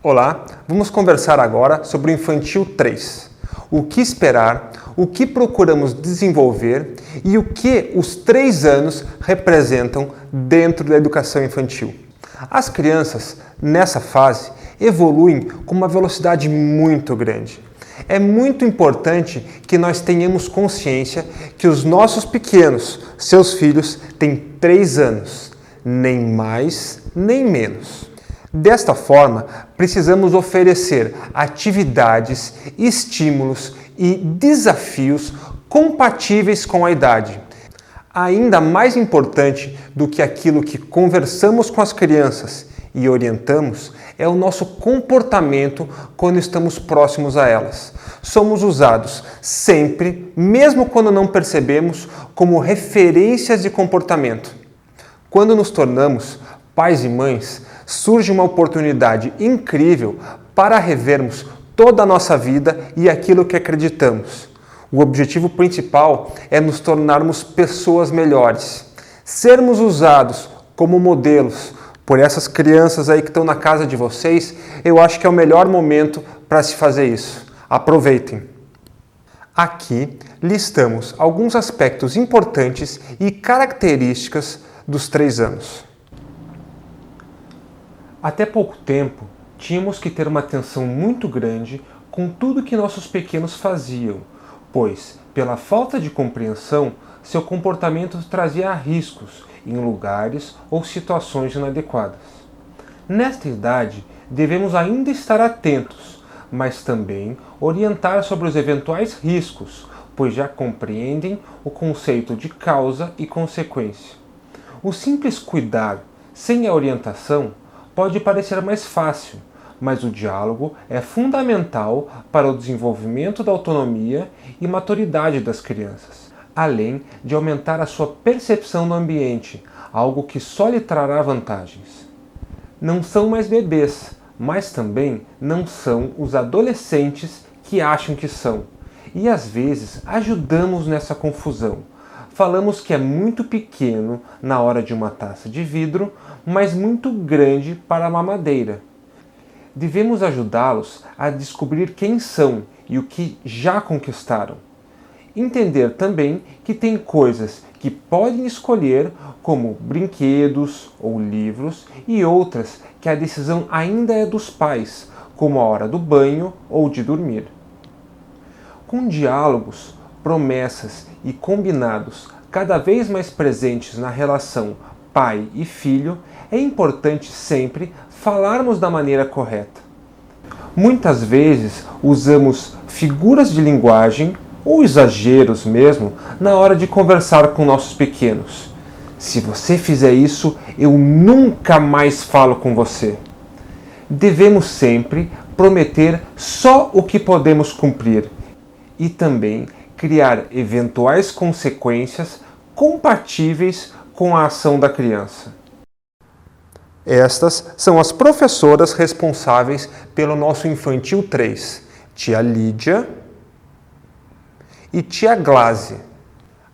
Olá, vamos conversar agora sobre o Infantil 3. O que esperar, o que procuramos desenvolver e o que os 3 anos representam dentro da educação infantil. As crianças, nessa fase, evoluem com uma velocidade muito grande. É muito importante que nós tenhamos consciência que os nossos pequenos, seus filhos, têm 3 anos, nem mais nem menos. Desta forma, precisamos oferecer atividades, estímulos e desafios compatíveis com a idade. Ainda mais importante do que aquilo que conversamos com as crianças e orientamos é o nosso comportamento quando estamos próximos a elas. Somos usados sempre, mesmo quando não percebemos, como referências de comportamento. Quando nos tornamos pais e mães, surge uma oportunidade incrível para revermos toda a nossa vida e aquilo que acreditamos. O objetivo principal é nos tornarmos pessoas melhores, sermos usados como modelos por essas crianças aí que estão na casa de vocês. Eu acho que é o melhor momento para se fazer isso. Aproveitem! Aqui listamos alguns aspectos importantes e características dos 3 anos. Até pouco tempo, tínhamos que ter uma atenção muito grande com tudo que nossos pequenos faziam, pois, pela falta de compreensão, seu comportamento trazia riscos em lugares ou situações inadequadas. Nesta idade, devemos ainda estar atentos, mas também orientar sobre os eventuais riscos, pois já compreendem o conceito de causa e consequência. O simples cuidar, sem a orientação, pode parecer mais fácil, mas o diálogo é fundamental para o desenvolvimento da autonomia e maturidade das crianças, além de aumentar a sua percepção do ambiente, algo que só lhe trará vantagens. Não são mais bebês, mas também não são os adolescentes que acham que são, e às vezes ajudamos nessa confusão. Falamos que é muito pequeno na hora de uma taça de vidro, mas muito grande para a mamadeira. Devemos ajudá-los a descobrir quem são e o que já conquistaram. Entender também que tem coisas que podem escolher, como brinquedos ou livros, e outras que a decisão ainda é dos pais, como a hora do banho ou de dormir. Com diálogos, promessas e combinados cada vez mais presentes na relação pai e filho, é importante sempre falarmos da maneira correta. Muitas vezes usamos figuras de linguagem ou exageros mesmo na hora de conversar com nossos pequenos. Se você fizer isso, eu nunca mais falo com você. Devemos sempre prometer só o que podemos cumprir e também criar eventuais consequências compatíveis com a ação da criança. Estas são as professoras responsáveis pelo nosso Infantil 3, tia Lídia e tia Glaze.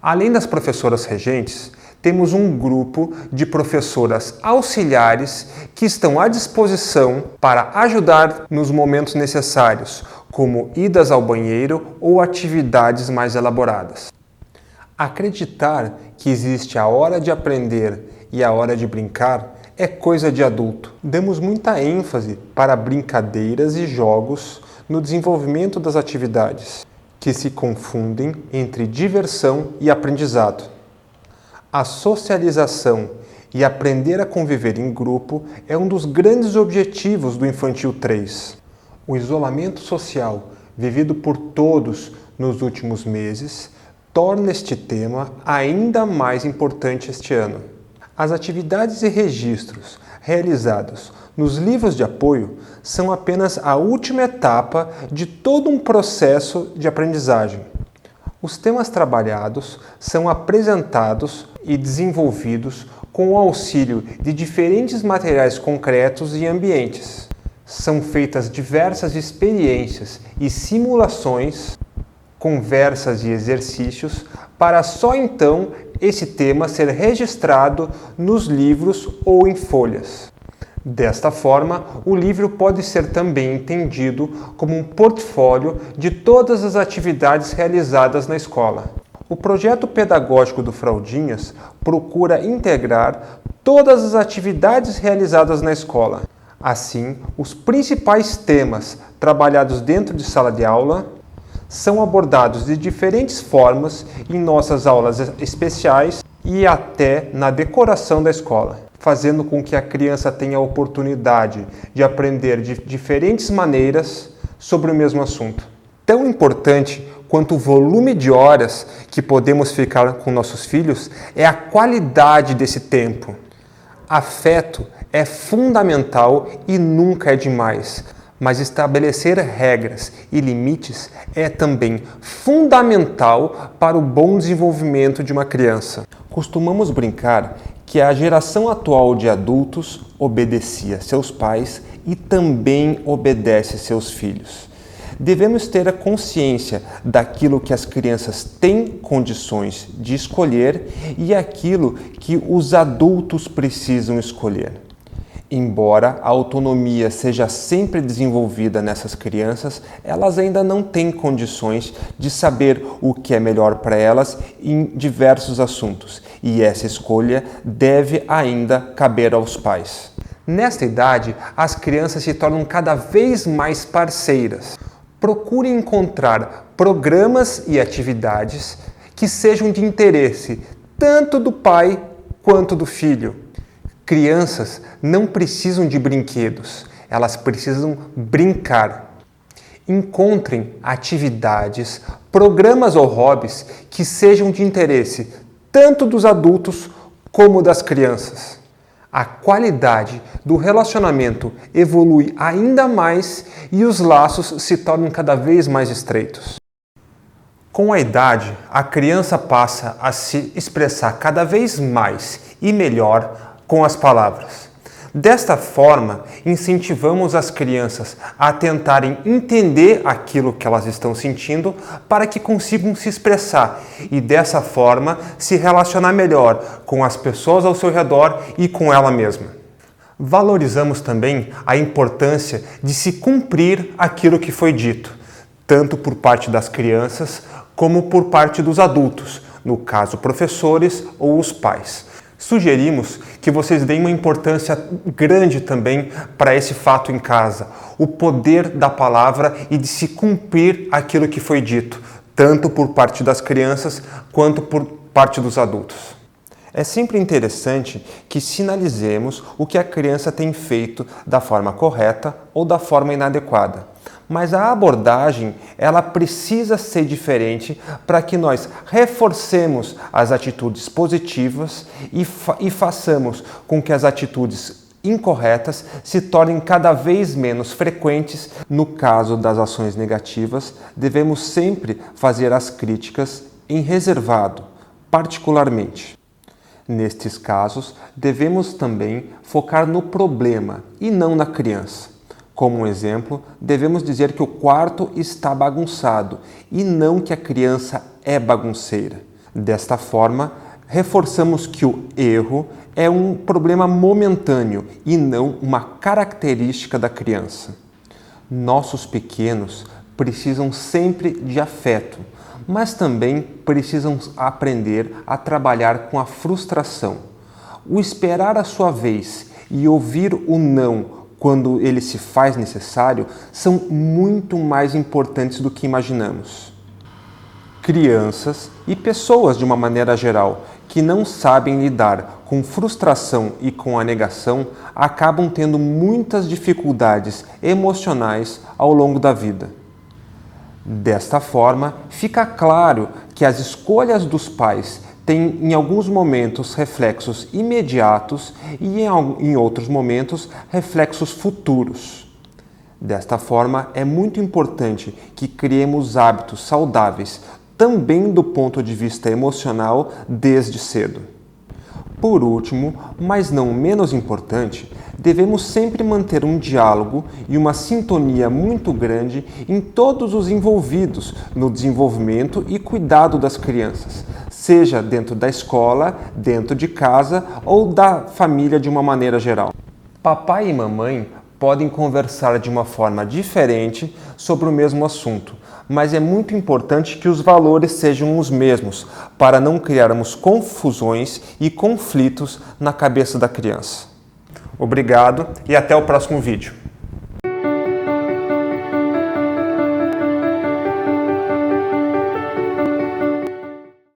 Além das professoras regentes, temos um grupo de professoras auxiliares que estão à disposição para ajudar nos momentos necessários, como idas ao banheiro ou atividades mais elaboradas. Acreditar que existe a hora de aprender e a hora de brincar é coisa de adulto. Damos muita ênfase para brincadeiras e jogos no desenvolvimento das atividades, que se confundem entre diversão e aprendizado. A socialização e aprender a conviver em grupo é um dos grandes objetivos do Infantil 3. O isolamento social vivido por todos nos últimos meses torna este tema ainda mais importante este ano. As atividades e registros realizados nos livros de apoio são apenas a última etapa de todo um processo de aprendizagem. Os temas trabalhados são apresentados e desenvolvidos com o auxílio de diferentes materiais concretos e ambientes. São feitas diversas experiências e simulações, conversas e exercícios, para só então esse tema ser registrado nos livros ou em folhas. Desta forma, o livro pode ser também entendido como um portfólio de todas as atividades realizadas na escola. O projeto pedagógico do Fraldinhas procura integrar todas as atividades realizadas na escola. Assim, os principais temas trabalhados dentro de sala de aula são abordados de diferentes formas em nossas aulas especiais e até na decoração da escola, fazendo com que a criança tenha a oportunidade de aprender de diferentes maneiras sobre o mesmo assunto. Tão importante quanto o volume de horas que podemos ficar com nossos filhos é a qualidade desse tempo. Afeto é fundamental e nunca é demais, mas estabelecer regras e limites é também fundamental para o bom desenvolvimento de uma criança. Costumamos brincar que a geração atual de adultos obedecia seus pais e também obedece seus filhos. Devemos ter a consciência daquilo que as crianças têm condições de escolher e aquilo que os adultos precisam escolher. Embora a autonomia seja sempre desenvolvida nessas crianças, elas ainda não têm condições de saber o que é melhor para elas em diversos assuntos, e essa escolha deve ainda caber aos pais. Nesta idade, as crianças se tornam cada vez mais parceiras. Procure encontrar programas e atividades que sejam de interesse tanto do pai quanto do filho. Crianças não precisam de brinquedos, elas precisam brincar. Encontrem atividades, programas ou hobbies que sejam de interesse tanto dos adultos como das crianças. A qualidade do relacionamento evolui ainda mais e os laços se tornam cada vez mais estreitos. Com a idade, a criança passa a se expressar cada vez mais e melhor com as palavras. Desta forma, incentivamos as crianças a tentarem entender aquilo que elas estão sentindo para que consigam se expressar e dessa forma se relacionar melhor com as pessoas ao seu redor e com ela mesma. Valorizamos também a importância de se cumprir aquilo que foi dito, tanto por parte das crianças como por parte dos adultos, no caso professores ou os pais. Sugerimos que vocês deem uma importância grande também para esse fato em casa, o poder da palavra e de se cumprir aquilo que foi dito, tanto por parte das crianças quanto por parte dos adultos. É sempre interessante que sinalizemos o que a criança tem feito da forma correta ou da forma inadequada. Mas a abordagem, ela precisa ser diferente para que nós reforcemos as atitudes positivas e façamos com que as atitudes incorretas se tornem cada vez menos frequentes. No caso das ações negativas, devemos sempre fazer as críticas em reservado, particularmente. Nestes casos, devemos também focar no problema e não na criança. Como um exemplo, devemos dizer que o quarto está bagunçado e não que a criança é bagunceira. Desta forma, reforçamos que o erro é um problema momentâneo e não uma característica da criança. Nossos pequenos precisam sempre de afeto, mas também precisam aprender a trabalhar com a frustração. O esperar a sua vez e ouvir o não quando ele se faz necessário, são muito mais importantes do que imaginamos. Crianças e pessoas de uma maneira geral que não sabem lidar com frustração e com a negação acabam tendo muitas dificuldades emocionais ao longo da vida. Desta forma, fica claro que as escolhas dos pais têm em alguns momentos reflexos imediatos e em outros momentos reflexos futuros. Desta forma, é muito importante que criemos hábitos saudáveis, também do ponto de vista emocional, desde cedo. Por último, mas não menos importante, devemos sempre manter um diálogo e uma sintonia muito grande em todos os envolvidos no desenvolvimento e cuidado das crianças, seja dentro da escola, dentro de casa ou da família de uma maneira geral. Papai e mamãe podem conversar de uma forma diferente sobre o mesmo assunto, mas é muito importante que os valores sejam os mesmos para não criarmos confusões e conflitos na cabeça da criança. Obrigado e até o próximo vídeo.